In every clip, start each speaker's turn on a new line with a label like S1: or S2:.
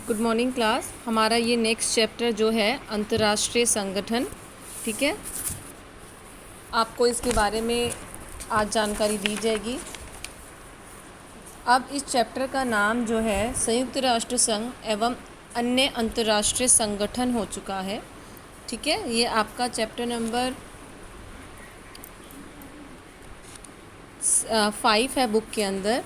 S1: Good morning class. हमारा ये next chapter जो है अंतर्राष्ट्रीय संगठन, ठीक है। आपको इसके बारे में आज जानकारी दी जाएगी। अब इस चैप्टर का नाम जो है संयुक्त राष्ट्र संघ एवं अन्य अंतर्राष्ट्रीय संगठन हो चुका है, ठीक है। ये आपका चैप्टर नंबर 5 है बुक के अंदर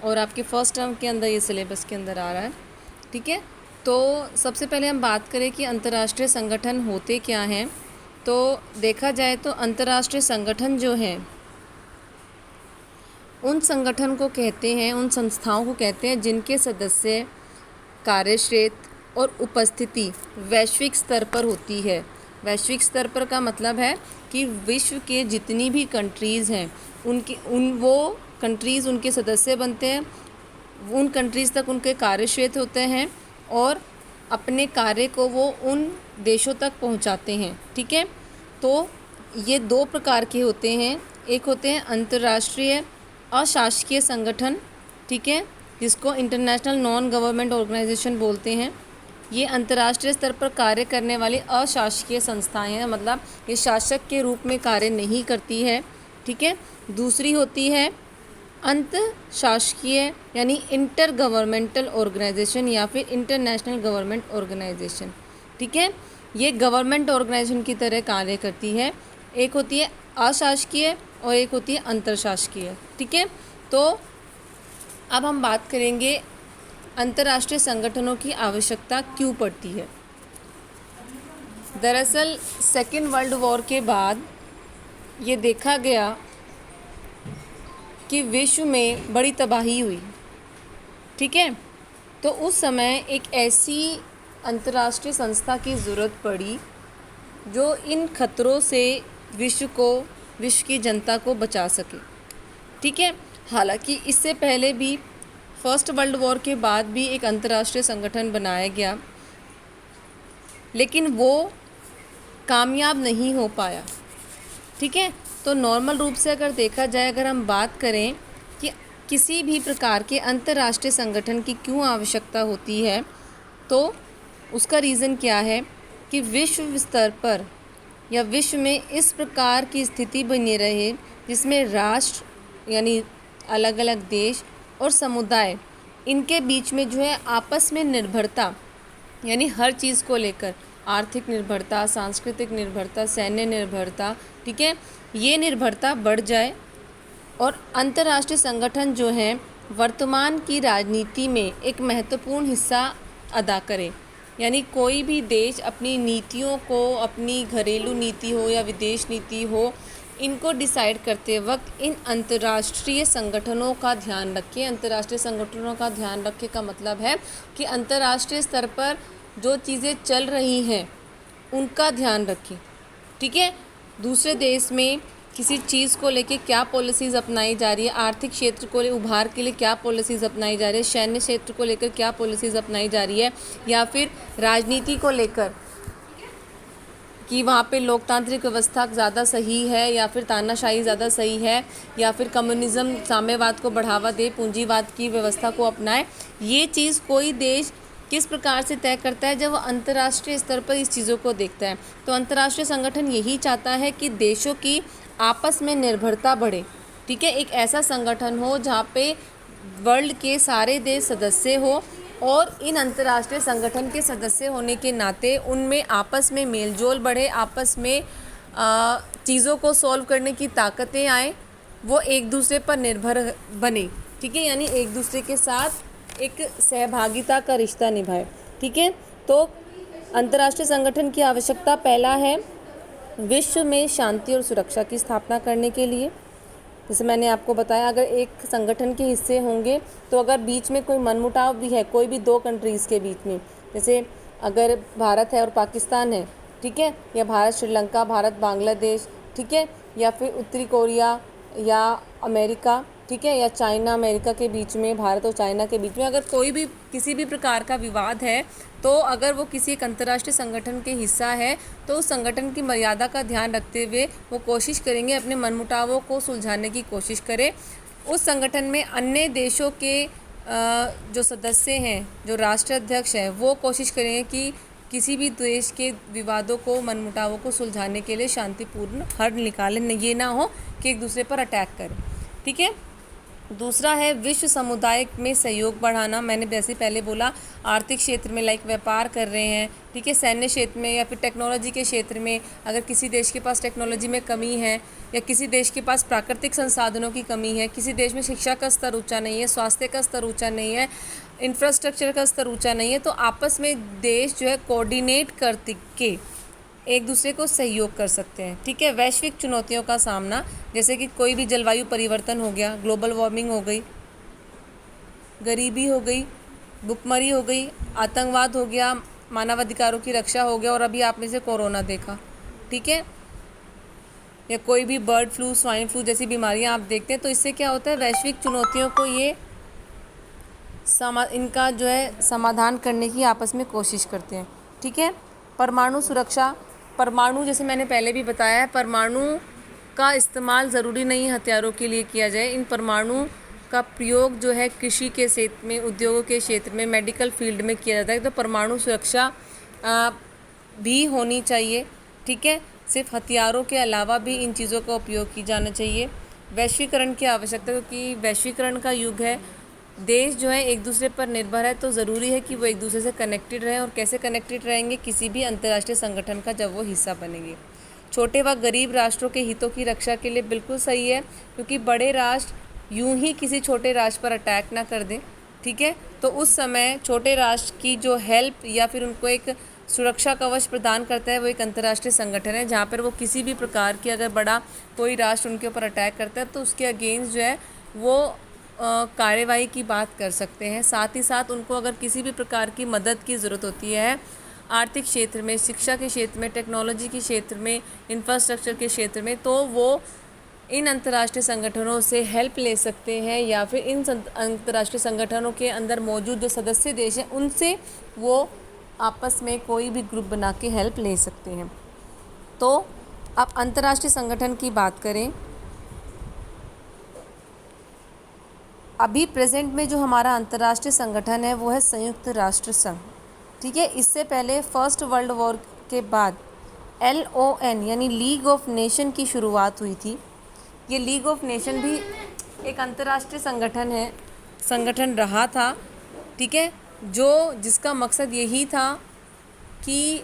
S1: और आपके फर्स्ट टर्म के अंदर ये सिलेबस के अंदर आ रहा है, ठीक है। तो सबसे पहले हम बात करें कि अंतर्राष्ट्रीय संगठन होते क्या हैं। तो देखा जाए तो अंतर्राष्ट्रीय संगठन जो हैं उन संगठन को कहते हैं, उन संस्थाओं को कहते हैं जिनके सदस्य कार्यक्षेत्र और उपस्थिति वैश्विक स्तर पर होती है। वैश्विक स्तर पर का मतलब है कि विश्व के जितनी भी कंट्रीज़ हैं वो कंट्रीज़ उनके सदस्य बनते हैं, उन कंट्रीज़ तक उनके कार्यक्षेत्र होते हैं और अपने कार्य को वो उन देशों तक पहुंचाते हैं, ठीक है। तो ये दो प्रकार के होते हैं। एक होते हैं अंतर्राष्ट्रीय अशासकीय संगठन, ठीक है, जिसको इंटरनेशनल नॉन गवर्नमेंट ऑर्गेनाइजेशन बोलते हैं। ये अंतर्राष्ट्रीय स्तर पर कार्य करने वाली अशासकीय संस्थाएं हैं, मतलब ये शासक के रूप में कार्य नहीं करती है, ठीक है। दूसरी होती है अंतशासकीय यानी इंटर गवर्नमेंटल ऑर्गेनाइजेशन या फिर इंटरनेशनल गवर्नमेंट ऑर्गेनाइजेशन, ठीक है। ये गवर्नमेंट ऑर्गेनाइजेशन की तरह कार्य करती है। एक होती है अशासकीय और एक होती है अंतरशासकीय, ठीक है। तो अब हम बात करेंगे अंतर्राष्ट्रीय संगठनों की आवश्यकता क्यों पड़ती है। दरअसल सेकेंड वर्ल्ड वॉर के बाद ये देखा गया कि विश्व में बड़ी तबाही हुई, ठीक है। तो उस समय एक ऐसी अंतर्राष्ट्रीय संस्था की ज़रूरत पड़ी जो इन खतरों से विश्व की जनता को बचा सके, ठीक है। हालांकि इससे पहले भी फर्स्ट वर्ल्ड वॉर के बाद भी एक अंतर्राष्ट्रीय संगठन बनाया गया, लेकिन वो कामयाब नहीं हो पाया, ठीक है। तो नॉर्मल रूप से अगर देखा जाए, अगर हम बात करें कि किसी भी प्रकार के अंतर्राष्ट्रीय संगठन की क्यों आवश्यकता होती है, तो उसका रीज़न क्या है कि विश्व स्तर पर या विश्व में इस प्रकार की स्थिति बनी रहे जिसमें राष्ट्र यानी अलग अलग देश और समुदाय इनके बीच में जो है आपस में निर्भरता, यानी हर चीज़ को लेकर आर्थिक निर्भरता, सांस्कृतिक निर्भरता, सैन्य निर्भरता, ठीक है, ये निर्भरता बढ़ जाए और अंतर्राष्ट्रीय संगठन जो हैं वर्तमान की राजनीति में एक महत्वपूर्ण हिस्सा अदा करें। यानी कोई भी देश अपनी नीतियों को, अपनी घरेलू नीति हो या विदेश नीति हो, इनको डिसाइड करते वक्त इन अंतर्राष्ट्रीय संगठनों का ध्यान रखें। अंतर्राष्ट्रीय संगठनों का ध्यान रखें का मतलब है कि अंतर्राष्ट्रीय स्तर पर जो चीज़ें चल रही हैं उनका ध्यान रखें, ठीक है। दूसरे देश में किसी चीज़ को लेके क्या पॉलिसीज़ अपनाई जा रही है, आर्थिक क्षेत्र को उभार के लिए क्या पॉलिसीज़ अपनाई जा रही है, सैन्य क्षेत्र को लेकर क्या पॉलिसीज़ अपनाई जा रही है, या फिर राजनीति को लेकर कि वहाँ पे लोकतांत्रिक व्यवस्था ज़्यादा सही है या फिर तानाशाही ज़्यादा सही है, या फिर कम्युनिज़्म साम्यवाद को बढ़ावा दे, पूंजीवाद की व्यवस्था को अपनाए। ये चीज़ कोई देश किस प्रकार से तय करता है जब वह अंतर्राष्ट्रीय स्तर पर इस चीज़ों को देखता है। तो अंतर्राष्ट्रीय संगठन यही चाहता है कि देशों की आपस में निर्भरता बढ़े, ठीक है। एक ऐसा संगठन हो जहाँ पे वर्ल्ड के सारे देश सदस्य हो और इन अंतर्राष्ट्रीय संगठन के सदस्य होने के नाते उनमें आपस में मेलजोल बढ़े, आपस में चीज़ों को सॉल्व करने की ताकतें आए, वो एक दूसरे पर निर्भर बने, ठीक है। यानी एक दूसरे के साथ एक सहभागिता का रिश्ता निभाए, ठीक है। तो अंतर्राष्ट्रीय संगठन की आवश्यकता पहला है विश्व में शांति और सुरक्षा की स्थापना करने के लिए। जैसे मैंने आपको बताया, अगर एक संगठन के हिस्से होंगे तो अगर बीच में कोई मनमुटाव भी है कोई भी दो कंट्रीज़ के बीच में, जैसे अगर भारत है और पाकिस्तान है, ठीक है, या भारत श्रीलंका, भारत बांग्लादेश, ठीक है, या फिर उत्तरी कोरिया या अमेरिका, ठीक है, या चाइना अमेरिका के बीच में, भारत और चाइना के बीच में अगर कोई भी किसी भी प्रकार का विवाद है, तो अगर वो किसी एक अंतर्राष्ट्रीय संगठन के हिस्सा है तो उस संगठन की मर्यादा का ध्यान रखते हुए वो कोशिश करेंगे अपने मनमुटावों को सुलझाने की कोशिश करें। उस संगठन में अन्य देशों के जो सदस्य हैं, जो राष्ट्राध्यक्ष हैं, वो कोशिश करेंगे कि किसी भी देश के विवादों को, मनमुटावों को सुलझाने के लिए शांतिपूर्ण हल निकालें, ये ना हो कि एक दूसरे पर अटैक करें। ठीक है। दूसरा है विश्व समुदाय में सहयोग बढ़ाना। मैंने जैसे पहले बोला, आर्थिक क्षेत्र में लाइक व्यापार कर रहे हैं, ठीक है, सैन्य क्षेत्र में या फिर टेक्नोलॉजी के क्षेत्र में, अगर किसी देश के पास टेक्नोलॉजी में कमी है या किसी देश के पास प्राकृतिक संसाधनों की कमी है, किसी देश में शिक्षा का स्तर ऊंचा नहीं है, स्वास्थ्य का स्तर ऊंचा नहीं है, इंफ्रास्ट्रक्चर का स्तर ऊंचा नहीं है, तो आपस में देश जो है कोऑर्डिनेट करके एक दूसरे को सहयोग कर सकते हैं। ठीक है। वैश्विक चुनौतियों का सामना, जैसे कि कोई भी जलवायु परिवर्तन हो गया, ग्लोबल वार्मिंग हो गई, गरीबी हो गई, भुखमरी हो गई, आतंकवाद हो गया, मानवाधिकारों की रक्षा हो गया, और अभी आपने से कोरोना देखा। ठीक है। या कोई भी बर्ड फ्लू, स्वाइन फ्लू जैसी बीमारियां आप देखते हैं, तो इससे क्या होता है, वैश्विक चुनौतियों को ये इनका जो है समाधान करने की आपस में कोशिश करते हैं। ठीक है। परमाणु सुरक्षा, परमाणु जैसे मैंने पहले भी बताया है, परमाणु का इस्तेमाल ज़रूरी नहीं हथियारों के लिए किया जाए। इन परमाणु का प्रयोग जो है कृषि के क्षेत्र में, उद्योगों के क्षेत्र में, मेडिकल फील्ड में किया जाता है। तो परमाणु सुरक्षा भी होनी चाहिए। ठीक है। सिर्फ हथियारों के अलावा भी इन चीज़ों का उपयोग की जाना चाहिए। वैश्वीकरण की आवश्यकता, क्योंकि वैश्वीकरण का युग है, देश जो है एक दूसरे पर निर्भर है, तो ज़रूरी है कि वो एक दूसरे से कनेक्टेड रहें। और कैसे कनेक्टेड रहेंगे, किसी भी अंतर्राष्ट्रीय संगठन का जब वो हिस्सा बनेंगे। छोटे व गरीब राष्ट्रों के हितों की रक्षा के लिए बिल्कुल सही है, क्योंकि बड़े राष्ट्र यूं ही किसी छोटे राष्ट्र पर अटैक ना कर दें। ठीक है। तो उस समय छोटे राष्ट्र की जो हेल्प या फिर उनको एक सुरक्षा कवच प्रदान करता है, वो एक अंतर्राष्ट्रीय संगठन है, जहाँ पर वो किसी भी प्रकार की, अगर बड़ा कोई राष्ट्र उनके ऊपर अटैक करता है, तो उसके अगेंस्ट जो है वो कार्यवाही की बात कर सकते हैं। साथ ही साथ उनको अगर किसी भी प्रकार की मदद की ज़रूरत होती है, आर्थिक क्षेत्र में, शिक्षा के क्षेत्र में, टेक्नोलॉजी के क्षेत्र में, इंफ्रास्ट्रक्चर के क्षेत्र में, तो वो इन अंतर्राष्ट्रीय संगठनों से हेल्प ले सकते हैं, या फिर इन अंतर्राष्ट्रीय संगठनों के अंदर मौजूद जो सदस्य देश हैं, उनसे वो आपस में कोई भी ग्रुप बना के हेल्प ले सकते हैं। तो अब अंतर्राष्ट्रीय संगठन की बात करें, अभी प्रेजेंट में जो हमारा अंतर्राष्ट्रीय संगठन है वो है संयुक्त राष्ट्र संघ। ठीक है। इससे पहले फर्स्ट वर्ल्ड वॉर के बाद LON यानी लीग ऑफ नेशन की शुरुआत हुई थी। ये लीग ऑफ नेशन भी एक अंतर्राष्ट्रीय संगठन रहा था। ठीक है। जिसका मकसद यही था कि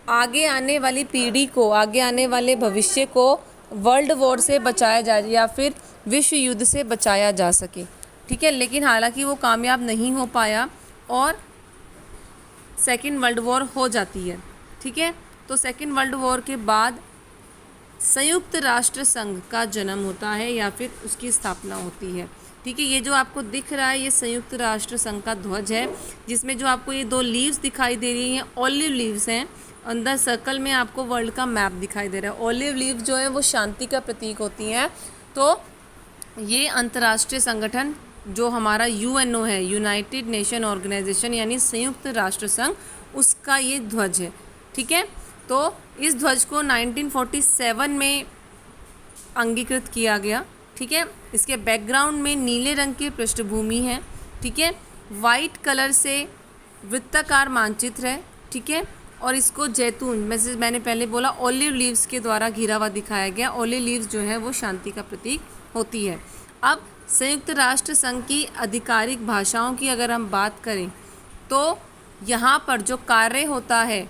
S1: आगे आने वाली पीढ़ी को, आगे आने वाले भविष्य को वर्ल्ड वॉर से बचाया जाए या फिर विश्व युद्ध से बचाया जा सके। ठीक है। लेकिन हालांकि वो कामयाब नहीं हो पाया और सेकेंड वर्ल्ड वॉर हो जाती है। ठीक है। तो सेकेंड वर्ल्ड वॉर के बाद संयुक्त राष्ट्र संघ का जन्म होता है या फिर उसकी स्थापना होती है। ठीक है। ये जो आपको दिख रहा है, ये संयुक्त राष्ट्र संघ का ध्वज है, जिसमें जो आपको ये 2 लीव्स दिखाई दे रही हैं, ऑलिव लीव्स हैं। अंदर सर्कल में आपको वर्ल्ड का मैप दिखाई दे रहा है। ऑलिव लीव्स जो है वो शांति का प्रतीक होती हैं। तो ये अंतर्राष्ट्रीय संगठन जो हमारा UNO है, यूनाइटेड नेशन ऑर्गेनाइजेशन, यानी संयुक्त राष्ट्र संघ, उसका ये ध्वज है। ठीक है। तो इस ध्वज को 1947 में अंगीकृत किया गया। ठीक है। इसके बैकग्राउंड में नीले रंग की पृष्ठभूमि है। ठीक है। वाइट कलर से वृत्ताकार मानचित्र है। ठीक है। और इसको जैतून, मैंने पहले बोला, ऑलिव लीव्स के द्वारा घिरा हुआ दिखाया गया। ऑलिव लीव्स जो है वो शांति का प्रतीक होती है। अब संयुक्त राष्ट्र संघ की आधिकारिक भाषाओं की अगर हम बात करें, तो यहाँ पर जो कार्य होता है,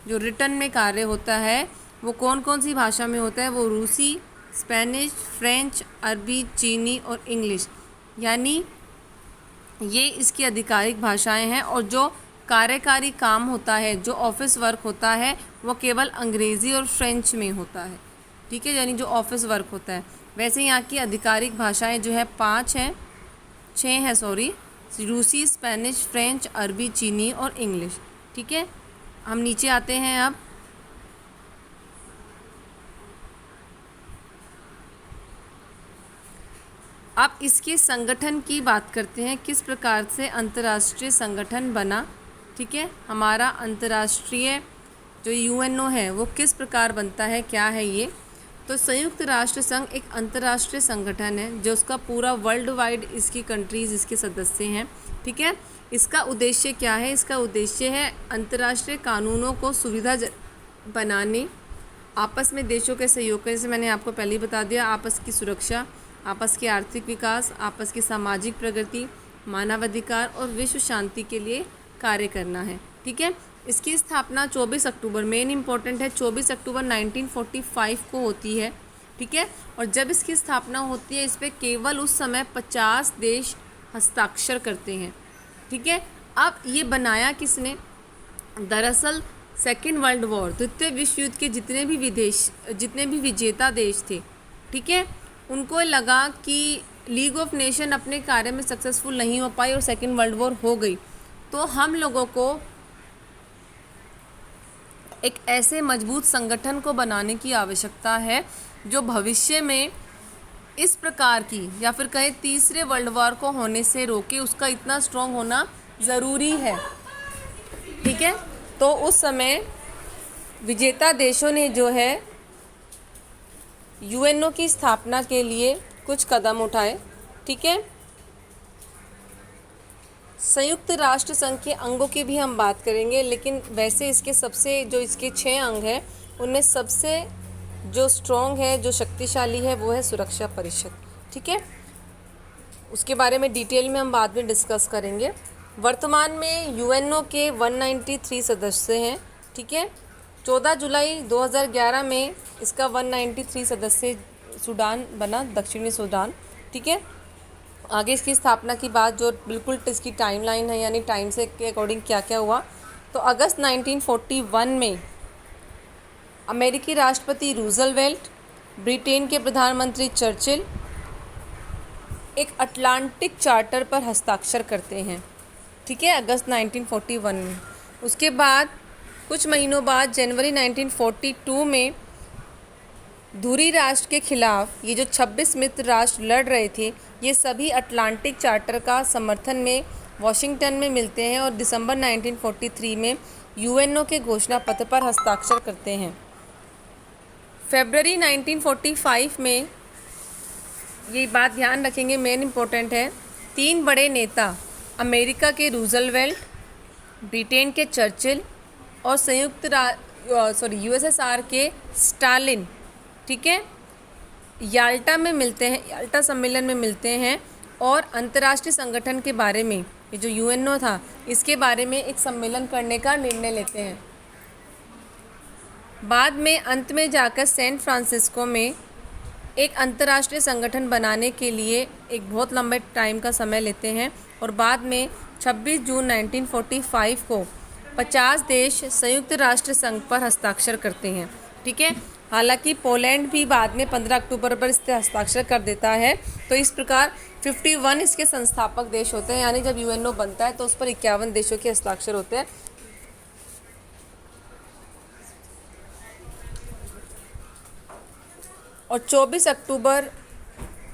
S1: जो रिटर्न में कार्य होता है, वो कौन कौन सी भाषा में होता है, वो रूसी, स्पेनिश, फ्रेंच, अरबी, चीनी और इंग्लिश, यानी ये इसकी आधिकारिक भाषाएं हैं। और जो कार्यकारी काम होता है, जो ऑफिस वर्क होता है, वो केवल अंग्रेज़ी और फ्रेंच में होता है। ठीक है। यानी जो ऑफिस वर्क होता है। वैसे यहाँ की आधिकारिक भाषाएं जो है 6 हैं, रूसी, स्पेनिश, फ्रेंच, अरबी, चीनी और इंग्लिश। ठीक है। हम नीचे आते हैं। अब इसके संगठन की बात करते हैं, किस प्रकार से अंतर्राष्ट्रीय संगठन बना। ठीक है। हमारा अंतर्राष्ट्रीय जो UNO है वो किस प्रकार बनता है, क्या है ये। तो संयुक्त राष्ट्र संघ एक अंतर्राष्ट्रीय संगठन है जो उसका पूरा वर्ल्ड वाइड इसकी कंट्रीज़ इसके सदस्य हैं, ठीक है। इसका उद्देश्य क्या है? इसका उद्देश्य है अंतर्राष्ट्रीय कानूनों को सुविधा बनाने, आपस में देशों के सहयोग करने, जैसे मैंने आपको पहले ही बता दिया, आपस की सुरक्षा, आपस के आर्थिक विकास, आपस की सामाजिक प्रगति, मानवाधिकार और विश्व शांति के लिए कार्य करना है, ठीक है। इसकी स्थापना 24 अक्टूबर, मेन इंपॉर्टेंट है, 24 अक्टूबर 1945 को होती है, ठीक है। और जब इसकी स्थापना होती है, इस पर केवल उस समय 50 देश हस्ताक्षर करते हैं, ठीक है। अब ये बनाया किसने? दरअसल सेकेंड वर्ल्ड वॉर, द्वितीय विश्व युद्ध के जितने भी विजेता देश थे, ठीक है, उनको लगा कि लीग ऑफ नेशन अपने कार्य में सक्सेसफुल नहीं हो पाई और सेकेंड वर्ल्ड वॉर हो गई, तो हम लोगों को एक ऐसे मजबूत संगठन को बनाने की आवश्यकता है जो भविष्य में इस प्रकार की या फिर कहें तीसरे वर्ल्ड वॉर को होने से रोके, उसका इतना स्ट्रॉन्ग होना ज़रूरी है, ठीक है। तो उस समय विजेता देशों ने जो है यूएनओ की स्थापना के लिए कुछ कदम उठाए, ठीक है। संयुक्त राष्ट्र संघ के अंगों की भी हम बात करेंगे, लेकिन वैसे इसके सबसे जो इसके 6 अंग हैं उनमें सबसे जो स्ट्रॉन्ग है, जो शक्तिशाली है, वो है सुरक्षा परिषद, ठीक है। उसके बारे में डिटेल में हम बाद में डिस्कस करेंगे। वर्तमान में यूएनओ के 193 सदस्य हैं, ठीक है। 14 जुलाई 2011 में इसका 193 सदस्य सूडान बना, दक्षिणी सूडान, ठीक है। आगे इसकी स्थापना की बात जो बिल्कुल इसकी टाइमलाइन है, यानी टाइम से के अकॉर्डिंग क्या क्या हुआ, तो अगस्त 1941 में अमेरिकी राष्ट्रपति रूजवेल्ट, ब्रिटेन के प्रधानमंत्री चर्चिल एक अटलांटिक चार्टर पर हस्ताक्षर करते हैं, ठीक है, अगस्त 1941 में। उसके बाद कुछ महीनों बाद जनवरी 1942 में धुरी राष्ट्र के खिलाफ ये जो 26 मित्र राष्ट्र लड़ रहे थे, ये सभी अटलांटिक चार्टर का समर्थन में वॉशिंगटन में मिलते हैं और दिसंबर 1943 में यूएनओ के घोषणा पत्र पर हस्ताक्षर करते हैं। फरवरी 1945 में, ये बात ध्यान रखेंगे, मेन इम्पोर्टेंट है, 3 बड़े नेता अमेरिका के रूजवेल्ट, ब्रिटेन के चर्चिल और यूएसएसआर के स्टालिन, ठीक है, याल्टा में मिलते हैं, याल्टा सम्मेलन में मिलते हैं और अंतर्राष्ट्रीय संगठन के बारे में, ये जो यूएनओ था, इसके बारे में एक सम्मेलन करने का निर्णय लेते हैं। बाद में अंत में जाकर सैन फ्रांसिस्को में एक अंतर्राष्ट्रीय संगठन बनाने के लिए एक बहुत लंबे टाइम का समय लेते हैं और बाद में 26 जून 1945 को 50 देश संयुक्त राष्ट्र संघ पर हस्ताक्षर करते हैं, ठीक है। हालांकि पोलैंड भी बाद में 15 अक्टूबर पर इस पर हस्ताक्षर कर देता है। तो इस प्रकार 51 इसके संस्थापक देश होते हैं, यानी जब यूएनओ बनता है तो उस पर 51 देशों के हस्ताक्षर होते हैं। और 24 अक्टूबर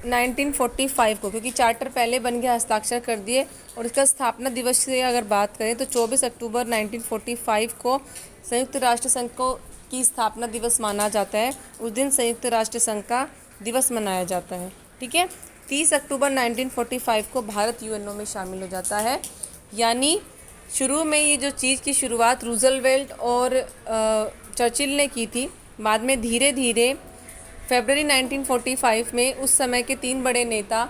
S1: 1945 को, क्योंकि चार्टर पहले बन गया, हस्ताक्षर कर दिए, और इसका स्थापना दिवस से अगर बात करें तो 24 अक्टूबर 1945 को संयुक्त राष्ट्र संघ की स्थापना दिवस माना जाता है। उस दिन संयुक्त राष्ट्र संघ का दिवस मनाया जाता है, ठीक है। 30 अक्टूबर 1945 को भारत यूएनओ में शामिल हो जाता है। यानी शुरू में ये जो चीज़ की शुरुआत रूजवेल्ट और चर्चिल ने की थी, बाद में धीरे धीरे फरवरी 1945 में उस समय के 3 बड़े नेता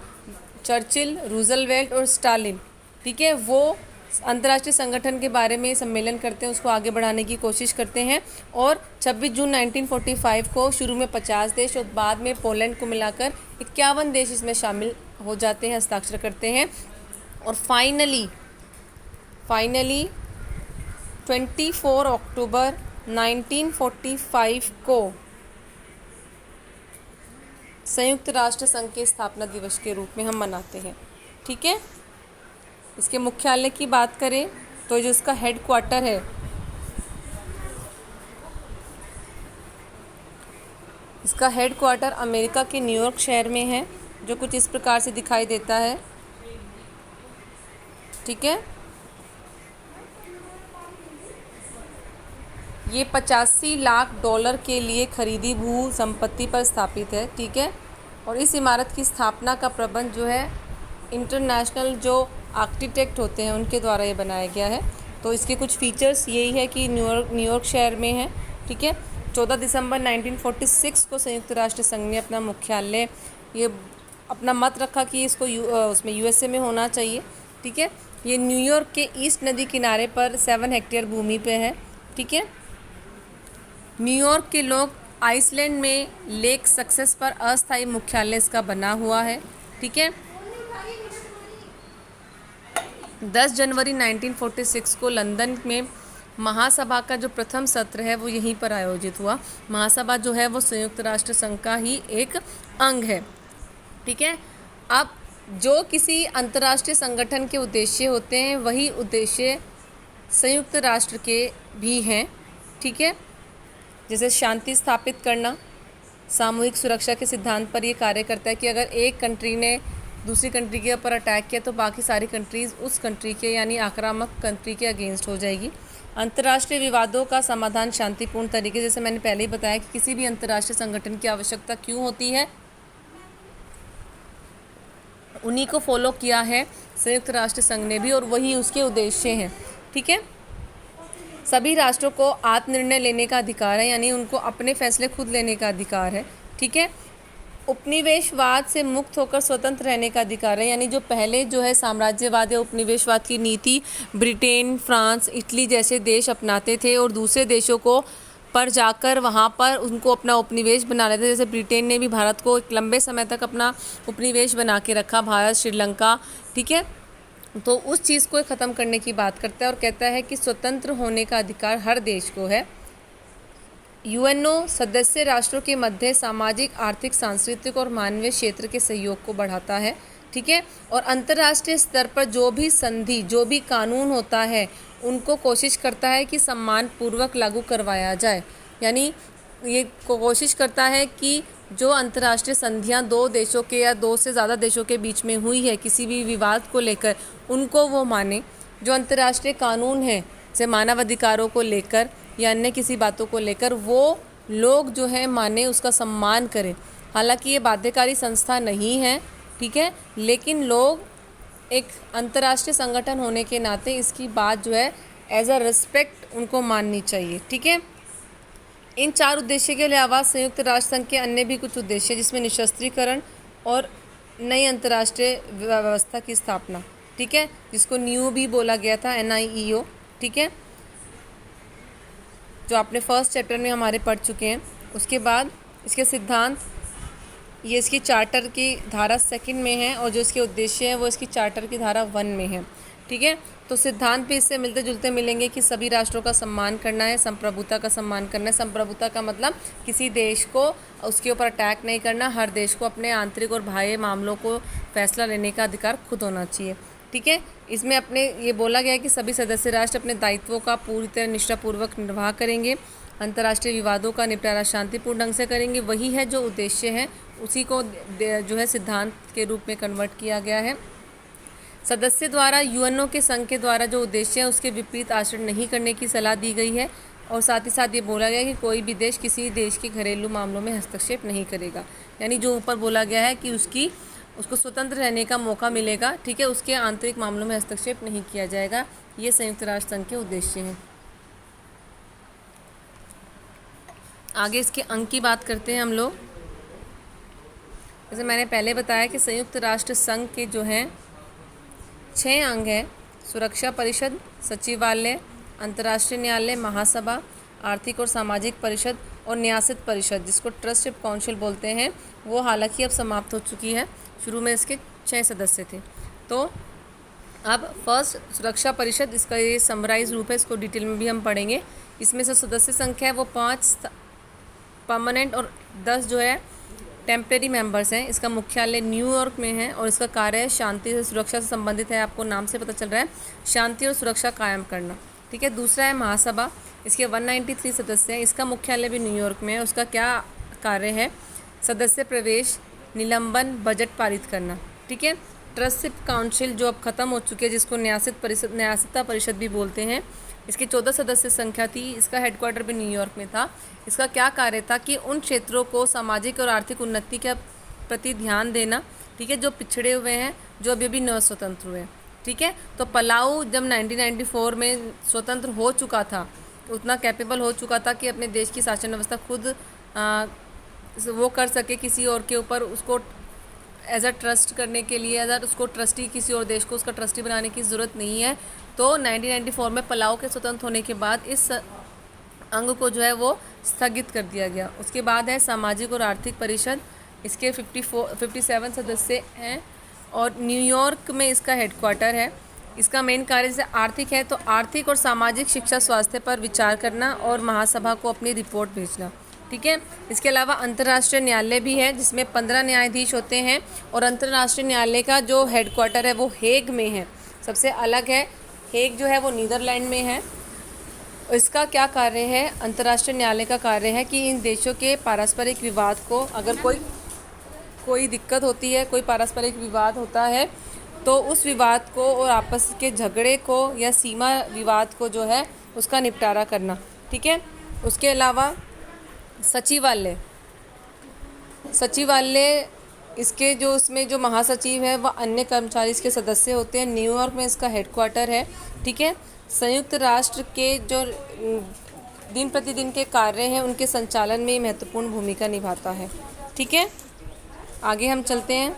S1: चर्चिल, रूजवेल्ट और स्टालिन, ठीक है, वो अंतर्राष्ट्रीय संगठन के बारे में सम्मेलन करते हैं, उसको आगे बढ़ाने की कोशिश करते हैं। और 26 जून 1945 को शुरू में 50 देश और बाद में पोलैंड को मिलाकर 51 देश इसमें शामिल हो जाते हैं, हस्ताक्षर करते हैं। और फाइनली 24 अक्टूबर 1945 को संयुक्त राष्ट्र संघ के स्थापना दिवस के रूप में हम मनाते हैं, ठीक है। इसके मुख्यालय की बात करें तो जो इसका हेड क्वार्टर है, इसका हेड क्वार्टर अमेरिका के न्यूयॉर्क शहर में है, जो कुछ इस प्रकार से दिखाई देता है, ठीक है। ये $85 लाख के लिए खरीदी भू संपत्ति पर स्थापित है, ठीक है। और इस इमारत की स्थापना का प्रबंध जो है इंटरनेशनल जो आर्किटेक्ट होते हैं उनके द्वारा ये बनाया गया है। तो इसके कुछ फीचर्स यही है कि न्यूयॉर्क शहर में है, ठीक है। 14 दिसंबर 1946 को संयुक्त राष्ट्र संघ ने अपना मुख्यालय ये अपना मत रखा कि इसको उसमें यूएसए में होना चाहिए, ठीक है। ये न्यूयॉर्क के ईस्ट नदी किनारे पर 7 हेक्टेयर भूमि पे है, ठीक है। न्यूयॉर्क के लोग आइसलैंड में लेक सक्सेस पर अस्थायी मुख्यालय इसका बना हुआ है, ठीक है। 10 जनवरी 1946 को लंदन में महासभा का जो प्रथम सत्र है वो यहीं पर आयोजित हुआ। महासभा जो है वो संयुक्त राष्ट्र संघ का ही एक अंग है, ठीक है। अब जो किसी अंतर्राष्ट्रीय संगठन के उद्देश्य होते हैं वही उद्देश्य संयुक्त राष्ट्र के भी हैं, ठीक है। जैसे शांति स्थापित करना, सामूहिक सुरक्षा के सिद्धांत पर ये कार्य करता है कि अगर एक कंट्री ने दूसरी कंट्री के ऊपर अटैक किया तो बाकी सारी कंट्रीज़ उस कंट्री के यानी आक्रामक कंट्री के अगेंस्ट हो जाएगी। अंतर्राष्ट्रीय विवादों का समाधान शांतिपूर्ण तरीके, जैसे मैंने पहले ही बताया कि किसी भी अंतर्राष्ट्रीय संगठन की आवश्यकता क्यों होती है, उन्हीं को फॉलो किया है संयुक्त राष्ट्र संघ ने भी और वही उसके उद्देश्य हैं, ठीक है। सभी राष्ट्रों को आत्मनिर्णय लेने का अधिकार है, यानी उनको अपने फैसले खुद लेने का अधिकार है, ठीक है। उपनिवेशवाद से मुक्त होकर स्वतंत्र रहने का अधिकार है, यानी जो पहले जो है साम्राज्यवाद या उपनिवेशवाद की नीति ब्रिटेन, फ्रांस, इटली जैसे देश अपनाते थे और दूसरे देशों को पर जाकर वहाँ पर उनको अपना उपनिवेश बना लेते थे। जैसे ब्रिटेन ने भी भारत को एक लंबे समय तक अपना उपनिवेश बना के रखा, भारत, श्रीलंका, ठीक है। तो उस चीज़ को ख़त्म करने की बात करता है और कहता है कि स्वतंत्र होने का अधिकार हर देश को है। यूएनओ सदस्य राष्ट्रों के मध्य सामाजिक, आर्थिक, सांस्कृतिक और मानवीय क्षेत्र के सहयोग को बढ़ाता है, ठीक है। और अंतर्राष्ट्रीय स्तर पर जो भी संधि, जो भी कानून होता है उनको कोशिश करता है कि सम्मान पूर्वक लागू करवाया जाए, यानी ये कोशिश करता है कि जो अंतर्राष्ट्रीय संधियां दो देशों के या दो से ज़्यादा देशों के बीच में हुई है किसी भी विवाद को लेकर, उनको वो माने। जो अंतर्राष्ट्रीय कानून है जैसे मानव अधिकारों को लेकर या अन्य किसी बातों को लेकर, वो लोग जो है माने, उसका सम्मान करें। हालांकि ये बाध्यकारी संस्था नहीं है, ठीक है, लेकिन लोग एक अंतर्राष्ट्रीय संगठन होने के नाते इसकी बात जो है एज अ रिस्पेक्ट उनको माननी चाहिए, ठीक है। इन 4 उद्देश्य के अलावा संयुक्त राष्ट्र संघ के अन्य भी कुछ उद्देश्य, जिसमें निशस्त्रीकरण और नई अंतर्राष्ट्रीय व्यवस्था की स्थापना, ठीक है, जिसको न्यू भी बोला गया था, NIEO, ठीक है, जो आपने फर्स्ट चैप्टर में हमारे पढ़ चुके हैं। उसके बाद इसके सिद्धांत, ये इसकी चार्टर की धारा 2 में है और जो इसके उद्देश्य है वो इसकी चार्टर की धारा 1 में है, ठीक है। तो सिद्धांत भी इससे मिलते जुलते मिलेंगे कि सभी राष्ट्रों का सम्मान करना है, संप्रभुता का सम्मान करना है। संप्रभुता का मतलब किसी देश को उसके ऊपर अटैक नहीं करना, हर देश को अपने आंतरिक और बाह्य मामलों को फैसला लेने का अधिकार खुद होना चाहिए, ठीक है। इसमें अपने ये बोला गया है कि सभी सदस्य राष्ट्र अपने दायित्वों का पूरी तरह निष्ठापूर्वक निर्वाह करेंगे, अंतर्राष्ट्रीय विवादों का निपटारा शांतिपूर्ण ढंग से करेंगे। वही है जो उद्देश्य है, उसी को जो है सिद्धांत के रूप में कन्वर्ट किया गया है। सदस्य द्वारा यूएनओ के संघ के द्वारा जो उद्देश्य है उसके विपरीत आचरण नहीं करने की सलाह दी गई है और साथ ही साथ ये बोला गया है कि कोई भी देश किसी देश के घरेलू मामलों में हस्तक्षेप नहीं करेगा, यानी जो ऊपर बोला गया है कि उसको स्वतंत्र रहने का मौका मिलेगा, ठीक है, उसके आंतरिक मामलों में हस्तक्षेप नहीं किया जाएगा। ये संयुक्त राष्ट्र संघ के उद्देश्य हैं। आगे इसके अंग की बात करते हैं हम लोग। जैसे मैंने पहले बताया कि संयुक्त राष्ट्र संघ के जो हैं 6 अंग हैं: सुरक्षा परिषद, सचिवालय, अंतर्राष्ट्रीय न्यायालय, महासभा, आर्थिक और सामाजिक परिषद और न्यासित परिषद, जिसको ट्रस्टशिप काउंसिल बोलते हैं। वो हालांकि अब समाप्त हो चुकी है, शुरू में इसके 6 सदस्य थे। तो अब फर्स्ट सुरक्षा परिषद, इसका ये समराइज रूप है, इसको डिटेल में भी हम पढ़ेंगे। इसमें से सदस्य संख्या है वो 5 परमानेंट और 10 जो है टेम्परेरी मेंबर्स हैं। इसका मुख्यालय न्यूयॉर्क में है और इसका कार्य है शांति से सुरक्षा से संबंधित है। आपको नाम से पता चल रहा है, शांति और सुरक्षा कायम करना, ठीक है। दूसरा है महासभा, इसके 193 सदस्य हैं। इसका मुख्यालय भी न्यूयॉर्क में है। उसका क्या कार्य है? सदस्य प्रवेश, निलंबन, बजट पारित करना, ठीक है। ट्रस्टशिप काउंसिल जो अब ख़त्म हो चुकी है, जिसको न्यासिता परिषद भी बोलते हैं, इसकी 14 सदस्य संख्या थी। इसका हेडक्वार्टर भी न्यूयॉर्क में था। इसका क्या कार्य था कि उन क्षेत्रों को सामाजिक और आर्थिक उन्नति के प्रति ध्यान देना, ठीक है, जो पिछड़े हुए हैं, जो अभी अभी नव स्वतंत्र हुए हैं, ठीक है। तो पलाऊ जब 1994 में स्वतंत्र हो चुका था, उतना कैपेबल हो चुका था कि अपने देश की शासन व्यवस्था खुद वो कर सके, किसी और के ऊपर उसको एज अ ट्रस्ट करने के लिए, एज अ उसको ट्रस्टी, किसी और देश को उसका ट्रस्टी बनाने की ज़रूरत नहीं है। तो 1994 में पलाऊ के स्वतंत्र होने के बाद इस अंग को जो है वो स्थगित कर दिया गया। उसके बाद है सामाजिक और आर्थिक परिषद। इसके 57 सदस्य हैं और न्यूयॉर्क में इसका हेडक्वार्टर है। इसका मेन कार्य जैसे आर्थिक है तो आर्थिक और सामाजिक, शिक्षा, स्वास्थ्य पर विचार करना और महासभा को अपनी रिपोर्ट भेजना, ठीक है। इसके अलावा अंतर्राष्ट्रीय न्यायालय भी है जिसमें 15 न्यायाधीश होते हैं और अंतर्राष्ट्रीय न्यायालय का जो हेडक्वार्टर है वो हेग में है, सबसे अलग है। हेग जो है वो नीदरलैंड में है। इसका क्या कार्य है? अंतर्राष्ट्रीय न्यायालय का कार्य है कि इन देशों के पारस्परिक विवाद को, अगर कोई दिक्कत होती है, कोई पारस्परिक विवाद होता है, तो उस विवाद को और आपस के झगड़े को या सीमा विवाद को जो है उसका निपटारा करना, ठीक है। उसके अलावा सचिवालय इसके जो उसमें जो महासचिव है वह अन्य कर्मचारी इसके सदस्य होते हैं। न्यूयॉर्क में इसका हेडक्वार्टर है, ठीक है। संयुक्त राष्ट्र के जो दिन प्रतिदिन के कार्य हैं उनके संचालन में महत्वपूर्ण भूमिका निभाता है, ठीक है। आगे हम चलते हैं,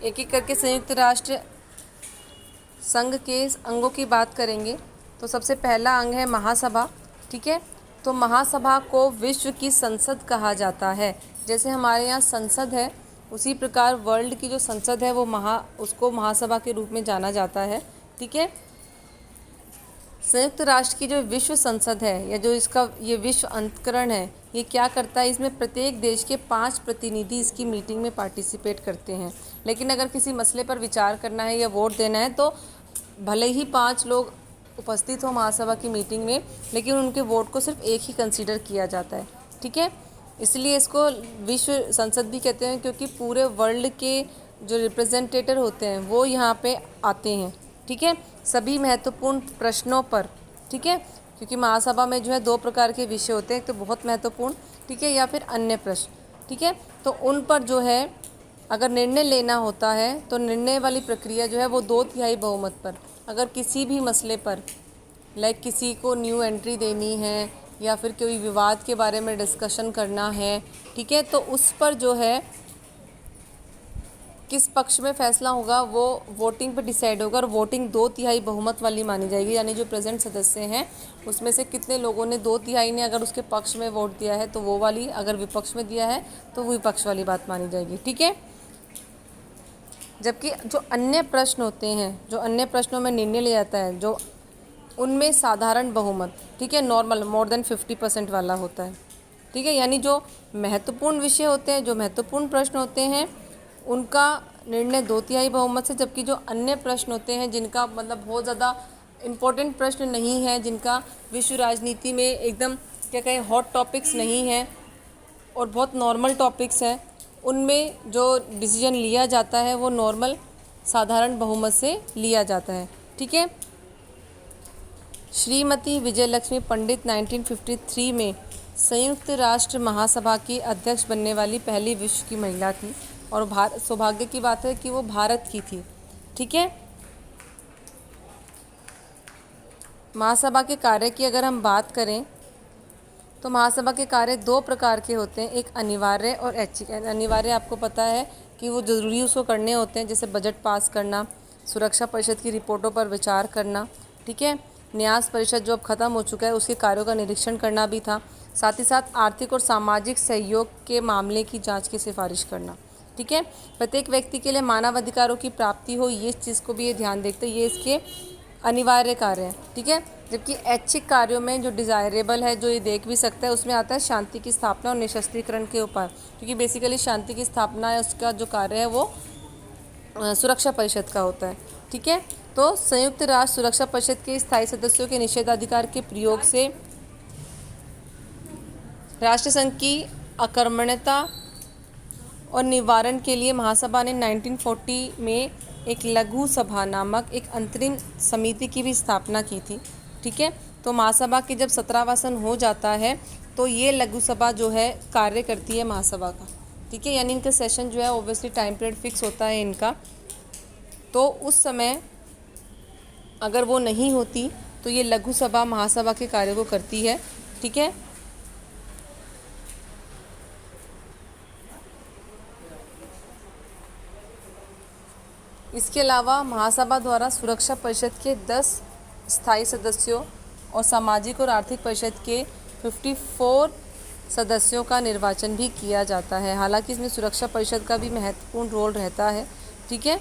S1: एक एक करके संयुक्त राष्ट्र संघ के अंगों की बात करेंगे। तो सबसे पहला अंग है महासभा, ठीक है। तो महासभा को विश्व की संसद कहा जाता है। जैसे हमारे यहाँ संसद है, उसी प्रकार वर्ल्ड की जो संसद है वो उसको महासभा के रूप में जाना जाता है, ठीक है। संयुक्त राष्ट्र की जो विश्व संसद है या जो इसका ये विश्व अंतकरण है, ये क्या करता है? इसमें प्रत्येक देश के 5 प्रतिनिधि इसकी मीटिंग में पार्टिसिपेट करते हैं। लेकिन अगर किसी मसले पर विचार करना है या वोट देना है तो भले ही 5 लोग उपस्थित हो महासभा की मीटिंग में, लेकिन उनके वोट को सिर्फ एक ही कंसीडर किया जाता है, ठीक है। इसलिए इसको विश्व संसद भी कहते हैं क्योंकि पूरे वर्ल्ड के जो रिप्रेजेंटेटर होते हैं वो यहाँ पे आते हैं, ठीक है, सभी महत्वपूर्ण प्रश्नों पर, ठीक है। क्योंकि महासभा में जो है 2 प्रकार के विषय होते हैं, एक तो बहुत महत्वपूर्ण, ठीक है, या फिर अन्य प्रश्न, ठीक है। तो उन पर जो है अगर निर्णय लेना होता है तो निर्णय वाली प्रक्रिया जो है वो 2/3 बहुमत पर, अगर किसी भी मसले पर, लाइक किसी को न्यू एंट्री देनी है या फिर कोई विवाद के बारे में डिस्कशन करना है, ठीक है, तो उस पर जो है किस पक्ष में फैसला होगा वो वोटिंग पर डिसाइड होगा और वोटिंग 2/3 बहुमत वाली मानी जाएगी। यानी जो प्रेजेंट सदस्य हैं उसमें से कितने लोगों ने 2/3 ने अगर उसके पक्ष में वोट दिया है तो वो वाली, अगर विपक्ष में दिया है तो वो विपक्ष वाली बात मानी जाएगी, ठीक है। जबकि जो अन्य प्रश्न होते हैं, जो अन्य प्रश्नों में निर्णय लिया जाता है, जो उनमें साधारण बहुमत, ठीक है, नॉर्मल मोर देन 50% वाला होता है, ठीक है। यानी जो महत्वपूर्ण विषय होते हैं, जो महत्वपूर्ण प्रश्न होते हैं उनका निर्णय 2/3 बहुमत से, जबकि जो अन्य प्रश्न होते हैं जिनका मतलब बहुत ज़्यादा इम्पोर्टेंट प्रश्न नहीं है, जिनका विश्व राजनीति में एकदम क्या कहें हॉट टॉपिक्स नहीं है और बहुत नॉर्मल टॉपिक्स हैं, उनमें जो डिसीजन लिया जाता है वो नॉर्मल साधारण बहुमत से लिया जाता है, ठीक है। श्रीमती विजयलक्ष्मी पंडित 1953 में संयुक्त राष्ट्र महासभा की अध्यक्ष बनने वाली पहली विश्व की महिला थी और सौभाग्य की बात है कि वो भारत की थी, ठीक है। महासभा के कार्य की अगर हम बात करें तो महासभा के कार्य 2 प्रकार के होते हैं, एक अनिवार्य और ऐच्छिक। अनिवार्य आपको पता है कि वो ज़रूरी उसको करने होते हैं, जैसे बजट पास करना, सुरक्षा परिषद की रिपोर्टों पर विचार करना, ठीक है। न्यास परिषद जो अब ख़त्म हो चुका है उसके कार्यों का निरीक्षण करना भी था, साथ ही साथ आर्थिक और सामाजिक सहयोग के मामले की जाँच की सिफारिश करना, ठीक है। प्रत्येक व्यक्ति के लिए मानव अधिकारों की प्राप्ति हो, ये चीज़ को भी ये ध्यान देखते हैं, ये इसके अनिवार्य कार्य हैं, ठीक है। जबकि ऐच्छिक कार्यों में जो डिज़ायरेबल है, जो ये देख भी सकता है, उसमें आता है शांति की स्थापना और निशस्त्रीकरण के उपाय, क्योंकि बेसिकली शांति की स्थापना है उसका जो कार्य है वो सुरक्षा परिषद का होता है, ठीक है। तो संयुक्त राष्ट्र सुरक्षा परिषद के स्थायी सदस्यों के निषेधाधिकार के प्रयोग से राष्ट्रसंघ की अकर्मण्यता और निवारण के लिए महासभा ने 1940 में एक लघु सभा नामक एक अंतरिम समिति की भी स्थापना की थी। ठीक है, तो महासभा के जब 17वां सत्र हो जाता है तो ये लघु सभा जो है कार्य करती है महासभा का। ठीक है, यानी इनका सेशन जो है ओब्वियसली टाइम पीरियड फिक्स होता है इनका, तो उस समय अगर वो नहीं होती तो ये लघु सभा महासभा के कार्य को करती है। ठीक है, इसके अलावा महासभा द्वारा सुरक्षा परिषद के 10 स्थायी सदस्यों और सामाजिक और आर्थिक परिषद के 54 सदस्यों का निर्वाचन भी किया जाता है। हालांकि इसमें सुरक्षा परिषद का भी महत्वपूर्ण रोल रहता है। ठीक है,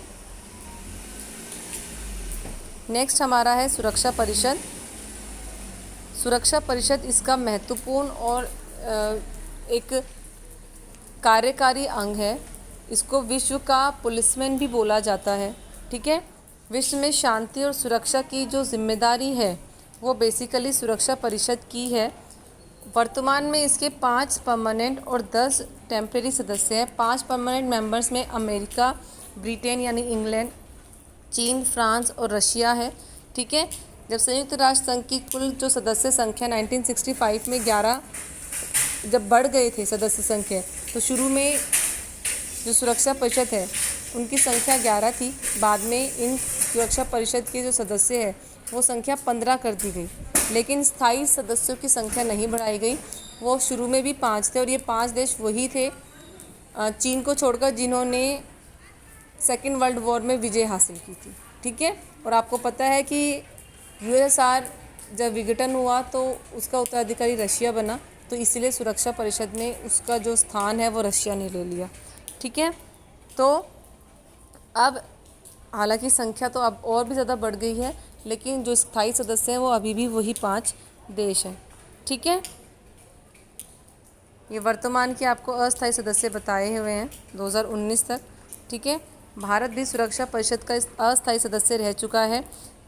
S1: नेक्स्ट हमारा है सुरक्षा परिषद। सुरक्षा परिषद इसका महत्वपूर्ण और एक कार्यकारी अंग है। इसको विश्व का पुलिसमैन भी बोला जाता है। ठीक है, विश्व में शांति और सुरक्षा की जो जिम्मेदारी है वो बेसिकली सुरक्षा परिषद की है। वर्तमान में इसके 5 परमानेंट और 10 टेम्परेरी सदस्य हैं। 5 परमानेंट मेंबर्स में अमेरिका, ब्रिटेन यानी इंग्लैंड, चीन, फ्रांस और रशिया है। ठीक है, जब संयुक्त राष्ट्र संघ की कुल जो सदस्य संख्या 1965 में 11 जब बढ़ गए थे सदस्य संख्या, तो शुरू में जो सुरक्षा परिषद है उनकी संख्या 11 थी। बाद में इन सुरक्षा परिषद के जो सदस्य हैं वो संख्या 15 कर दी गई, लेकिन स्थायी सदस्यों की संख्या नहीं बढ़ाई गई। वो शुरू में भी 5 थे और ये 5 देश वही थे चीन को छोड़कर जिन्होंने सेकेंड वर्ल्ड वॉर में विजय हासिल की थी। ठीक है, और आपको पता है कि यूएसएसआर जब विघटन हुआ तो उसका उत्तराधिकारी रशिया बना, तो इसलिए सुरक्षा परिषद में उसका जो स्थान है वो रशिया ने ले लिया। ठीक है, तो अब हालांकि संख्या तो अब और भी ज़्यादा बढ़ गई है, लेकिन जो स्थायी सदस्य हैं वो अभी भी वही 5 देश हैं। ठीक है, ये वर्तमान के आपको अस्थायी सदस्य बताए हुए हैं 2019 तक। ठीक है, भारत भी सुरक्षा परिषद का अस्थायी सदस्य रह चुका है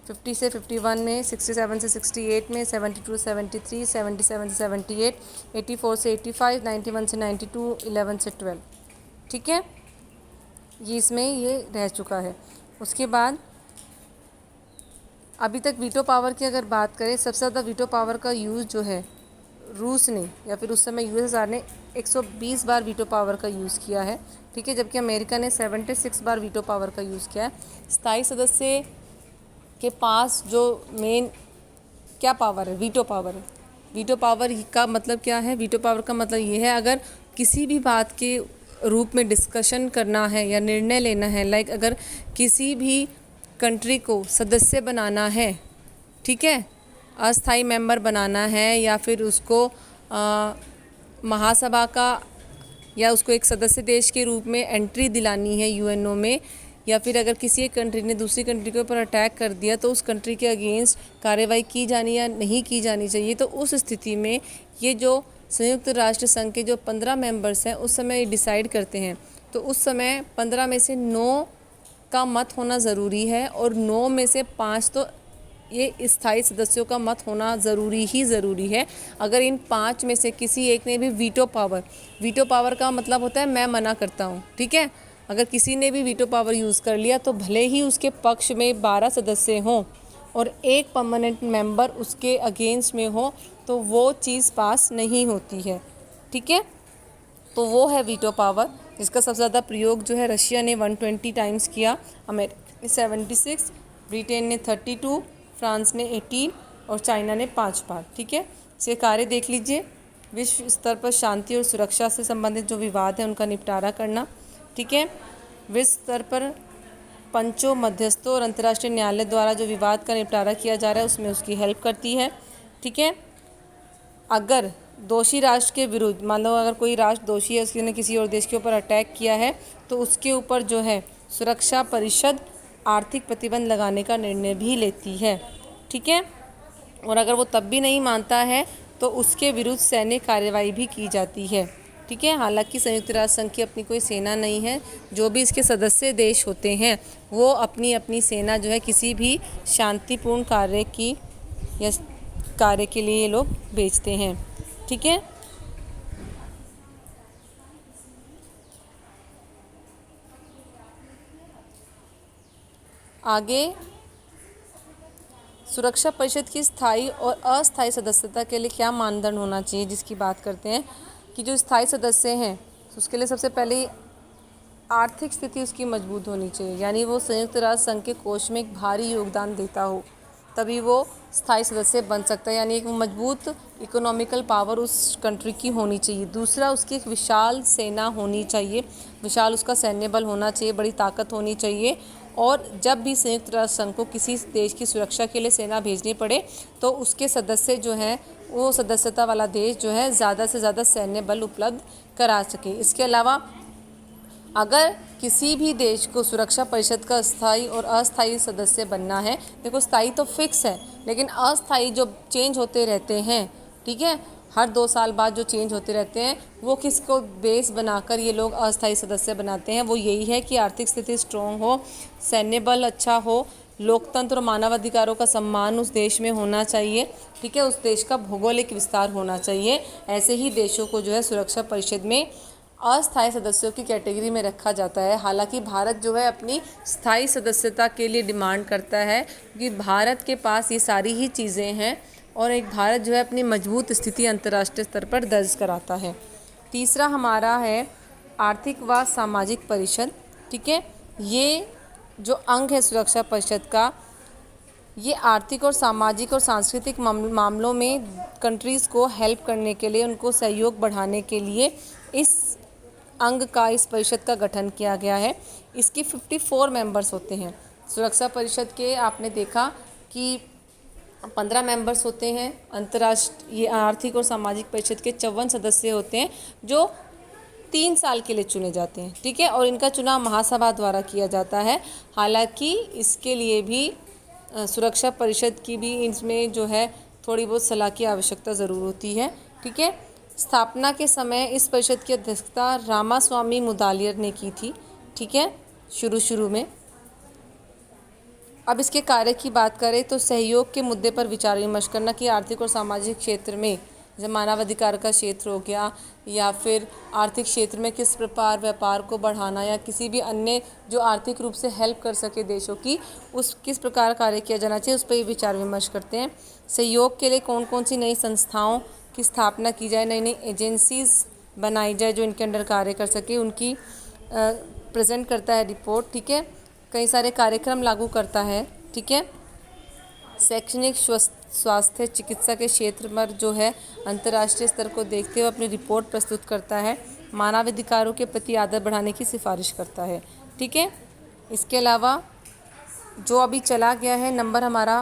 S1: 50 से 51 में, 67 से 68 में, 72 से 73, 77 से 78, 84 से 85, 91 से 92, 11 से 12। ठीक है, ये इसमें ये रह चुका है। उसके बाद अभी तक वीटो पावर की अगर बात करें, सबसे ज़्यादा वीटो पावर का यूज़ जो है रूस ने या फिर उस समय यूएसएसआर ने 120 बार वीटो पावर का यूज़ किया है। ठीक है, जबकि अमेरिका ने 76 बार वीटो पावर का यूज़ किया है। स्थायी सदस्य के पास जो मेन क्या पावर है, वीटो पावर है। वीटो पावर का मतलब क्या है? वीटो पावर का मतलब ये है अगर किसी भी बात के रूप में डिस्कशन करना है या निर्णय लेना है, लाइक अगर किसी भी कंट्री को सदस्य बनाना है, ठीक है, अस्थाई मेंबर बनाना है या फिर उसको महासभा का या उसको एक सदस्य देश के रूप में एंट्री दिलानी है यूएनओ में, या फिर अगर किसी एक कंट्री ने दूसरी कंट्री के ऊपर अटैक कर दिया तो उस कंट्री के अगेंस्ट कार्रवाई की जानी या नहीं की जानी चाहिए, तो उस स्थिति में ये जो संयुक्त राष्ट्र संघ के जो 15 मेंबर्स हैं उस समय डिसाइड करते हैं। तो उस समय 15 में से 9 का मत होना ज़रूरी है और 9 में से 5 तो ये स्थायी सदस्यों का मत होना ज़रूरी है। अगर इन 5 में से किसी एक ने भी वीटो पावर का मतलब होता है मैं मना करता हूँ, ठीक है। अगर किसी ने भी वीटो पावर यूज़ कर लिया तो भले ही उसके पक्ष में 12 सदस्य हों और एक परमानेंट मेंबर उसके अगेंस्ट में हो तो वो चीज़ पास नहीं होती है, ठीक है। तो वो है वीटो पावर, जिसका सबसे ज़्यादा प्रयोग जो है रशिया ने 120 टाइम्स किया, अमेरिका ने 76, ब्रिटेन ने 32, फ्रांस ने 18 और चाइना ने 5 बार, ठीक है। इसके कार्य देख लीजिए। विश्व स्तर पर शांति और सुरक्षा से संबंधित जो विवाद है उनका निपटारा करना, ठीक है। विश्व स्तर पर पंचों, मध्यस्थों और अंतर्राष्ट्रीय न्यायालय द्वारा जो विवाद का निपटारा किया जा रहा है उसमें उसकी हेल्प करती है, ठीक है। अगर दोषी राष्ट्र के विरुद्ध, मान लो अगर कोई राष्ट्र दोषी है, उसने किसी और देश के ऊपर अटैक किया है, तो उसके ऊपर जो है सुरक्षा परिषद आर्थिक प्रतिबंध लगाने का निर्णय भी लेती है, ठीक है। और अगर वो तब भी नहीं मानता है तो उसके विरुद्ध सैन्य कार्रवाई भी की जाती है, ठीक है। हालांकि संयुक्त राष्ट्र संघ की अपनी कोई सेना नहीं है, जो भी इसके सदस्य देश होते हैं वो अपनी अपनी सेना जो है किसी भी शांतिपूर्ण कार्य की या कार्य के लिए ये लोग भेजते हैं, ठीक है। आगे सुरक्षा परिषद की स्थायी और अस्थायी सदस्यता के लिए क्या मानदंड होना चाहिए, जिसकी बात करते हैं कि जो स्थायी सदस्य हैं तो उसके लिए सबसे पहले आर्थिक स्थिति उसकी मजबूत होनी चाहिए, यानी वो संयुक्त राष्ट्र संघ के कोष में एक भारी योगदान देता हो, तभी वो स्थायी सदस्य बन सकता है, यानी एक मजबूत इकोनॉमिकल पावर उस कंट्री की होनी चाहिए। दूसरा, उसकी एक विशाल सेना होनी चाहिए, विशाल उसका सैन्य बल होना चाहिए, बड़ी ताकत होनी चाहिए। और जब भी संयुक्त राष्ट्र संघ को किसी देश की सुरक्षा के लिए सेना भेजनी पड़े तो उसके सदस्य जो हैं वो सदस्यता वाला देश जो है ज़्यादा से ज़्यादा सैन्य बल उपलब्ध करा सके। इसके अलावा अगर किसी भी देश को सुरक्षा परिषद का स्थायी और अस्थायी सदस्य बनना है, देखो स्थायी तो फिक्स है लेकिन अस्थायी जो चेंज होते रहते हैं, ठीक है, हर 2 साल बाद जो चेंज होते रहते हैं, वो किसको बेस बनाकर ये लोग अस्थायी सदस्य बनाते हैं, वो यही है कि आर्थिक स्थिति स्ट्रॉन्ग हो, सैन्य बल अच्छा हो, लोकतंत्र और मानवाधिकारों का सम्मान उस देश में होना चाहिए, ठीक है, उस देश का भौगोलिक विस्तार होना चाहिए। ऐसे ही देशों को जो है सुरक्षा परिषद में अस्थायी सदस्यों की कैटेगरी में रखा जाता है। हालांकि भारत जो है अपनी स्थायी सदस्यता के लिए डिमांड करता है क्योंकि भारत के पास ये सारी ही चीज़ें हैं और एक भारत जो है अपनी मजबूत स्थिति अंतर्राष्ट्रीय स्तर पर दर्ज कराता है। तीसरा हमारा है आर्थिक व सामाजिक परिषद, ठीक है, ये जो अंग है सुरक्षा परिषद का, ये आर्थिक और सामाजिक और सांस्कृतिक मामलों में कंट्रीज़ को हेल्प करने के लिए, उनको सहयोग बढ़ाने के लिए इस अंग का, इस परिषद का गठन किया गया है। इसके 54 मेंबर्स होते हैं। सुरक्षा परिषद के आपने देखा कि 15 मेंबर्स होते हैं। अंतर्राष्ट्रीय आर्थिक और सामाजिक परिषद के 54 सदस्य होते हैं जो 3 साल के लिए चुने जाते हैं, ठीक है, और इनका चुनाव महासभा द्वारा किया जाता है। हालांकि इसके लिए भी सुरक्षा परिषद की भी इसमें जो है थोड़ी बहुत सलाह की आवश्यकता ज़रूर होती है, ठीक है। स्थापना के समय इस परिषद की अध्यक्षता रामास्वामी मुदालियर ने की थी, ठीक है, शुरू में। अब इसके कार्य की बात करें तो सहयोग के मुद्दे पर विचार विमर्श करना कि आर्थिक और सामाजिक क्षेत्र में, जैसे मानवाधिकार का क्षेत्र हो गया या फिर आर्थिक क्षेत्र में किस प्रकार व्यापार को बढ़ाना या किसी भी अन्य जो आर्थिक रूप से हेल्प कर सके देशों की, उस किस प्रकार कार्य किया जाना चाहिए, उस पर विचार विमर्श करते हैं। सहयोग के लिए कौन कौन सी नई संस्थाओं की स्थापना की जाए, नई नई एजेंसीज़ बनाई जाए जो इनके अंडर कार्य कर सके, उनकी प्रेजेंट करता है रिपोर्ट, ठीक है। कई सारे कार्यक्रम लागू करता है, ठीक है। शैक्षणिक स्वास्थ्य चिकित्सा के क्षेत्र पर जो है अंतर्राष्ट्रीय स्तर को देखते हुए अपनी रिपोर्ट प्रस्तुत करता है। मानवाधिकारों के प्रति आदर बढ़ाने की सिफारिश करता है, ठीक है। इसके अलावा जो अभी चला गया है नंबर हमारा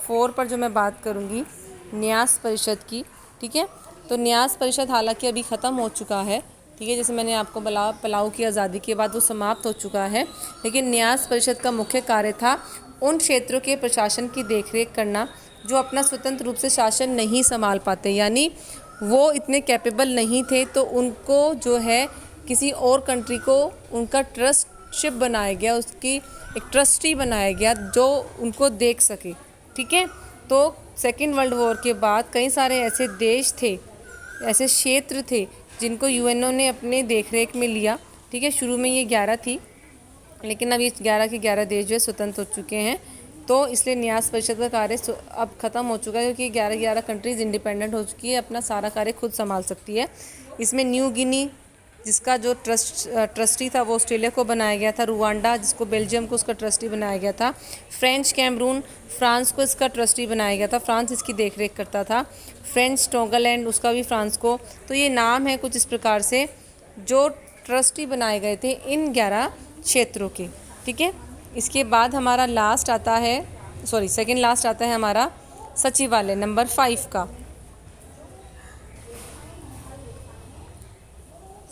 S1: 4 पर जो मैं बात करूँगी न्यास परिषद की, ठीक है। तो न्यास परिषद हालांकि अभी ख़त्म हो चुका है, ठीक है, जैसे मैंने आपको पलाऊ की आज़ादी के बाद वो समाप्त हो चुका है, लेकिन न्यास परिषद का मुख्य कार्य था उन क्षेत्रों के प्रशासन की देखरेख करना जो अपना स्वतंत्र रूप से शासन नहीं संभाल पाते, यानी वो इतने कैपेबल नहीं थे, तो उनको जो है किसी और कंट्री को उनका ट्रस्टशिप बनाया गया, उसकी एक ट्रस्टी बनाया गया जो उनको देख सके, ठीक है। तो सेकेंड वर्ल्ड वॉर के बाद कई सारे ऐसे देश थे, ऐसे क्षेत्र थे जिनको यूएनओ ने अपने देखरेख में लिया, ठीक है। शुरू में ये 11 थी लेकिन अब ये 11 के 11 देश जो है स्वतंत्र हो चुके हैं, तो इसलिए न्यास परिषद का कार्य अब ख़त्म हो चुका है क्योंकि 11 कंट्रीज़ इंडिपेंडेंट हो चुकी है, अपना सारा कार्य खुद संभाल सकती है। इसमें न्यू गिनी जिसका जो ट्रस्टी था वो ऑस्ट्रेलिया को बनाया गया था, रुवांडा जिसको बेल्जियम को उसका ट्रस्टी बनाया गया था, फ्रेंच कैमरून फ्रांस को इसका ट्रस्टी बनाया गया था, फ्रांस इसकी देखरेख करता था, फ्रेंच टोगलैंड उसका भी फ्रांस को। तो ये नाम है कुछ इस प्रकार से जो ट्रस्टी बनाए गए थे इन 11 क्षेत्रों के, ठीक है। इसके बाद हमारा लास्ट आता है, सेकंड लास्ट आता है हमारा सचिवालय नंबर 5 का।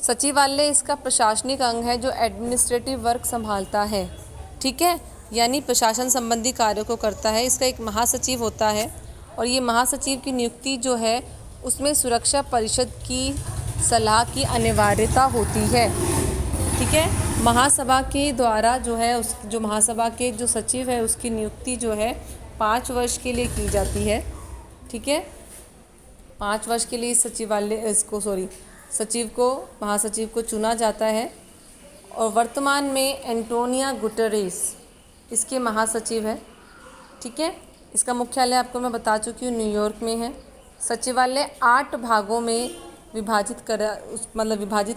S1: सचिवालय इसका प्रशासनिक अंग है जो एडमिनिस्ट्रेटिव वर्क संभालता है, ठीक है, यानी प्रशासन संबंधी कार्यों को करता है। इसका एक महासचिव होता है और ये महासचिव की नियुक्ति जो है उसमें सुरक्षा परिषद की सलाह की अनिवार्यता होती है, ठीक है। महासभा के द्वारा जो है जो महासभा के जो सचिव है उसकी नियुक्ति जो है 5 वर्ष के लिए की जाती है, ठीक है। 5 वर्ष के लिए सचिव को महासचिव को चुना जाता है और वर्तमान में एंटोनियो गुटेरेस इसके महासचिव है। ठीक है, इसका मुख्यालय आपको मैं बता चुकी हूँ न्यूयॉर्क में है। सचिवालय 8 भागों में विभाजित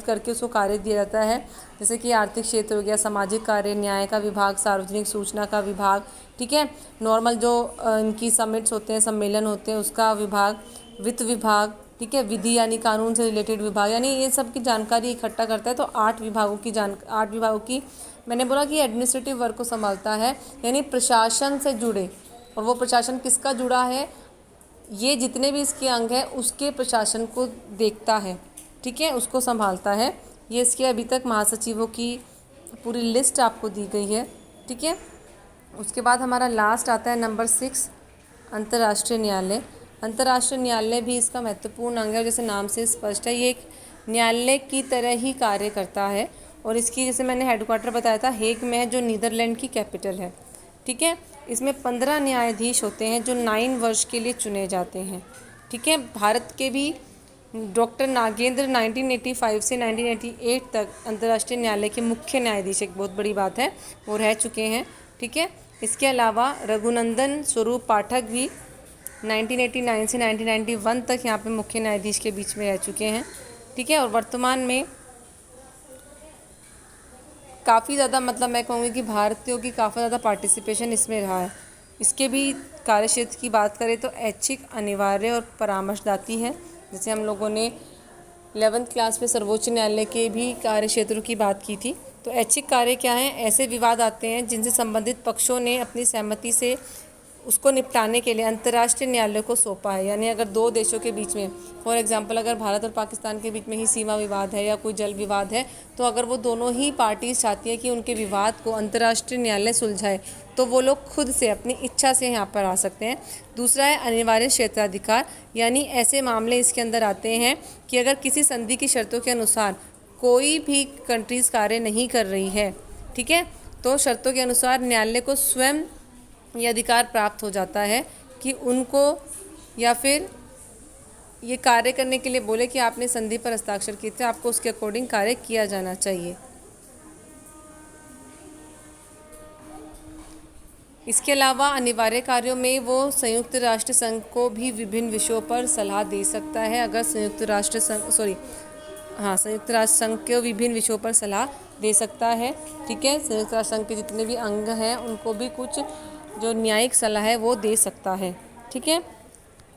S1: करके उसको कार्य दिया जाता है, जैसे कि आर्थिक क्षेत्र हो गया, सामाजिक कार्य, न्याय का विभाग, सार्वजनिक सूचना का विभाग, ठीक है, नॉर्मल जो इनकी समिट्स होते हैं, सम्मेलन होते हैं, उसका विभाग, वित्त विभाग, ठीक है, विधि यानी कानून से रिलेटेड विभाग, यानी ये सब की जानकारी इकट्ठा करता है। तो 8 विभागों की मैंने बोला कि एडमिनिस्ट्रेटिव वर्क को संभालता है, यानी प्रशासन से जुड़े, और वो प्रशासन किसका जुड़ा है, ये जितने भी इसके अंग हैं उसके प्रशासन को देखता है, ठीक है, उसको संभालता है। ये इसके अभी तक महासचिवों की पूरी लिस्ट आपको दी गई है। ठीक है, उसके बाद हमारा लास्ट आता है नंबर 6, अंतर्राष्ट्रीय न्यायालय। अंतर्राष्ट्रीय न्यायालय भी इसका महत्वपूर्ण अंग है, जैसे नाम से स्पष्ट है, ये एक न्यायालय की तरह ही कार्य करता है। और इसकी जैसे मैंने हेडक्वार्टर बताया था हेग में है, जो नीदरलैंड की कैपिटल है। ठीक है, इसमें 15 न्यायाधीश होते हैं जो 9 वर्ष के लिए चुने जाते हैं। ठीक है, भारत के भी डॉक्टर नागेंद्र 1985 से 1988 तक अंतर्राष्ट्रीय न्यायालय के मुख्य न्यायाधीश, एक बहुत बड़ी बात है, वो रह चुके हैं। ठीक है, इसके अलावा रघुनंदन स्वरूप पाठक भी 1989 से 1991 तक यहाँ पे मुख्य न्यायाधीश के बीच में रह चुके हैं। ठीक है, और वर्तमान में काफ़ी ज़्यादा मैं कहूँगी कि भारतीयों की काफ़ी ज़्यादा पार्टिसिपेशन इसमें रहा है। इसके भी कार्यक्षेत्र की बात करें तो ऐच्छिक, अनिवार्य और परामर्शदाती है। जैसे हम लोगों ने 11th क्लास में सर्वोच्च न्यायालय के भी कार्यक्षेत्रों की बात की थी। तो ऐच्छिक कार्य क्या हैं, ऐसे विवाद आते हैं जिनसे संबंधित पक्षों ने अपनी सहमति से उसको निपटाने के लिए अंतर्राष्ट्रीय न्यायालय को सौंपा है। यानी अगर 2 देशों के बीच में, फॉर एग्जांपल अगर भारत और पाकिस्तान के बीच में ही सीमा विवाद है या कोई जल विवाद है, तो अगर वो दोनों ही पार्टीज चाहती है कि उनके विवाद को अंतर्राष्ट्रीय न्यायालय सुलझाए, तो वो लोग खुद से अपनी इच्छा से यहाँ पर आ सकते हैं। दूसरा है अनिवार्य क्षेत्राधिकार, यानी ऐसे मामले इसके अंदर आते हैं कि अगर किसी संधि की शर्तों के अनुसार कोई भी कंट्रीज़ कार्य नहीं कर रही है, ठीक है, तो शर्तों के अनुसार न्यायालय को स्वयं ये अधिकार प्राप्त हो जाता है कि उनको या फिर ये कार्य करने के लिए बोले कि आपने संधि पर हस्ताक्षर किए थे, आपको उसके अकॉर्डिंग कार्य किया जाना चाहिए। इसके अलावा अनिवार्य कार्यों में वो संयुक्त राष्ट्र संघ को भी विभिन्न विषयों पर सलाह दे सकता है। अगर संयुक्त राष्ट्र संघ को विभिन्न विषयों पर सलाह दे सकता है। ठीक है, संयुक्त राष्ट्र संघ के जितने भी अंग हैं उनको भी कुछ जो न्यायिक सलाह है वो दे सकता है। ठीक है,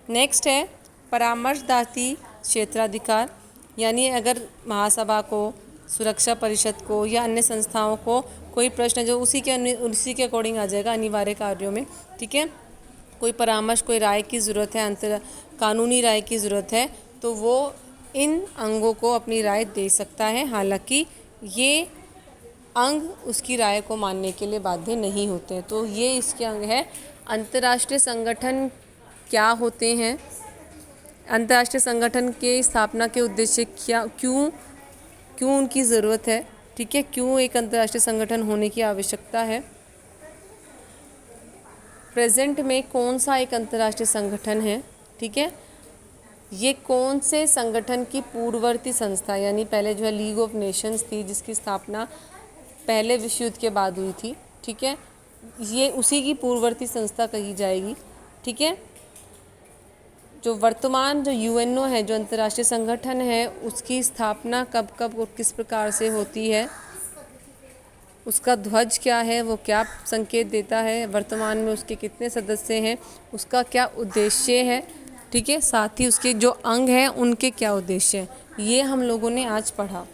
S1: नेक्स्ट है परामर्शदाती क्षेत्राधिकार, यानी अगर महासभा को, सुरक्षा परिषद को या अन्य संस्थाओं को कोई प्रश्न जो उसी के अकॉर्डिंग आ जाएगा अनिवार्य कार्यों में, ठीक है, कोई परामर्श, कोई राय की ज़रूरत है, कानूनी राय की ज़रूरत है, तो वो इन अंगों को अपनी राय दे सकता है। हालांकि ये अंग उसकी राय को मानने के लिए बाध्य नहीं होते हैं। तो ये इसके अंग है। अंतर्राष्ट्रीय संगठन क्या होते हैं, अंतर्राष्ट्रीय संगठन के स्थापना के उद्देश्य क्यों उनकी ज़रूरत है, ठीक है, क्यों एक अंतर्राष्ट्रीय संगठन होने की आवश्यकता है, प्रेजेंट में कौन सा एक अंतर्राष्ट्रीय संगठन है, ठीक है, ये कौन से संगठन की पूर्ववर्ती संस्था, यानी पहले जो है लीग ऑफ नेशंस थी जिसकी स्थापना पहले विश्व युद्ध के बाद हुई थी, ठीक है, ये उसी की पूर्ववर्ती संस्था कही जाएगी। ठीक है, जो वर्तमान जो यूएनओ है, जो अंतर्राष्ट्रीय संगठन है, उसकी स्थापना कब और किस प्रकार से होती है, उसका ध्वज क्या है, वो क्या संकेत देता है, वर्तमान में उसके कितने सदस्य हैं, उसका क्या उद्देश्य है, ठीक है, साथ ही उसके जो अंग हैं उनके क्या उद्देश्य हैं, ये हम लोगों ने आज पढ़ा।